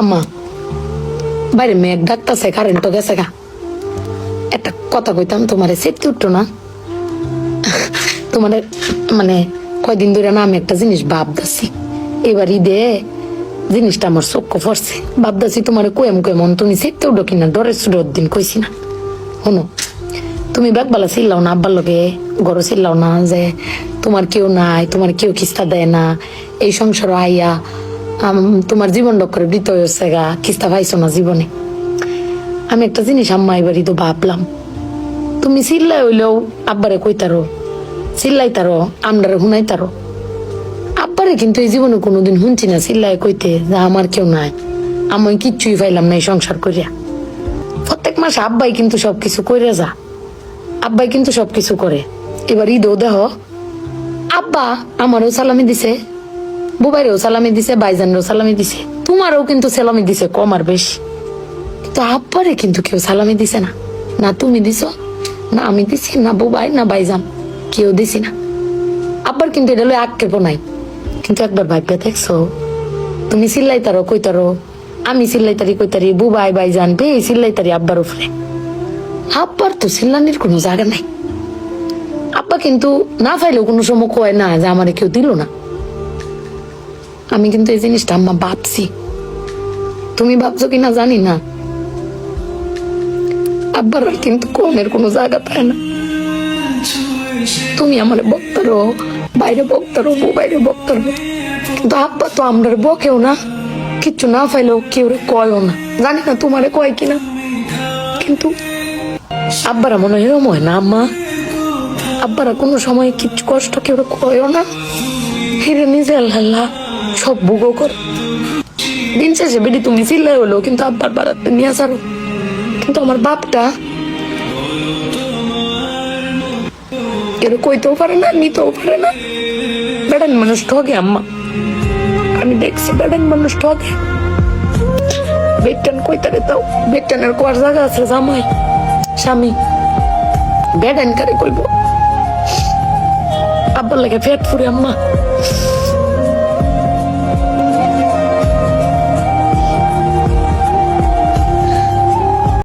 আম্মা বাইরে মেঘ ডাকতেছে, কারেন্টও গেছে গা। একটা কথা কইতাম, তোমারে সেটতে উঠতো না? তোমার মানে কয়দিন ধরে না আমি একটা জিনিস ভাবতেছি, এবার ঈদে জিনিসটা আমার চোখ পড়ছে। ভাবতেছি তোমার কেমন তুমি সেটতে উঠো কিনা, ডরের সুরের দিন কইছি না। শোনো, তুমি ব্যাগবালা চিল্লাও না, আব্বার লগে গড় চিল্লাও না যে তোমার কেউ নাই, তোমার কেউ কিস্তা দেয় না, এই সংসার আইয়া তোমার জীবন ডক্করে বৃত হয়েছে গা, কিস্তা পাইছো না জীবনে। আমি একটা জিনিস আম্মা এবারই তো ভাবলাম, তুমি চিল্লাই হইলেও আব্বারে কইতারো, চিল্লাইতারো, আমরারে শুনাইতারো। আব্বারে কিন্তু এই জীবনে কোনোদিন শুনছি না চিল্লাই কইতে যে আমার কেউ নাই, আমি কিচ্ছুই পাইলাম না এই সংসার করিয়া। প্রত্যেক মাসে আব্বাই কিন্তু সবকিছু করে যা, আব্বাই কিন্তু সবকিছু করে। এবার ঈদও দেহ আব্বা আমারও সালামি দিছে, বুবাইরেও সালামি দিছে, ভাইজানেরও সালামি দিছে, তোমারও কিন্তু সালামি দিছে কম আর বেশি। কিন্তু আব্বারে কিন্তু কেউ সালামি দিছে না, না তুমি দিছো, না আমি দিছি, না বুবাই, না ভাইজান, কেউ দিছি না। আব্বার কিন্তু এটা লই আক্ষেপও নাই। কিন্তু একবার ভাইবে দেখছো, তুমি চিল্লাইতারো কইতারো, আমি চিল্লাইতারি কইতারি, বুবাই ভাইজান বে চিল্লাইতারি আব্বার উপরে। আব্বার তো চিল্লানির কোনো জায়গা নাই। আব্বা কিন্তু না পাইলেও কোনো সময় কয় না যে আমারে কেউ দিল না। আমি কিন্তু এই জিনিসটা আম্মা ভাবছি, তুমি ভাবছো কিনা জানি না। আব্বার কিন্তু কমের কোনো জায়গা পায় না। তুমি আমার বক্তারো, বাইরে বক্তারো, বাইরে বক্তারো, কিন্তু আব্বা তো আমরা বকেও না, কিচ্ছু না পাইলেও কেউ কয়ও না। জানি না তোমারে কয় কিনা, কিন্তু আব্বারা মনে হয় এরম হয় না আম্মা? আব্বারা কোনো সময় কিছু কষ্ট কেউ কয়ও না, হিরে নিজে আল্লাহ সব ভোগও কর। দিন শেষে বেডি তুমি চিল্লাই হলো কিন্তু আব্বার বাড়াতে নিয়ে আসারো। কিন্তু আমার বাপটা কেউ কইতেও পারে না, নিতেও পারে না। বেড়ান মানুষ ঠকে আম্মা, আমি দেখছি বেড়ান মানুষ ঠকে। বেটান কইতারে তাও বেটানের কোয়ার জায়গা আছে, জামাই স্বামী বেড়ান কারে কইব। আব্বার লাগে পেট ফুরে আম্মা।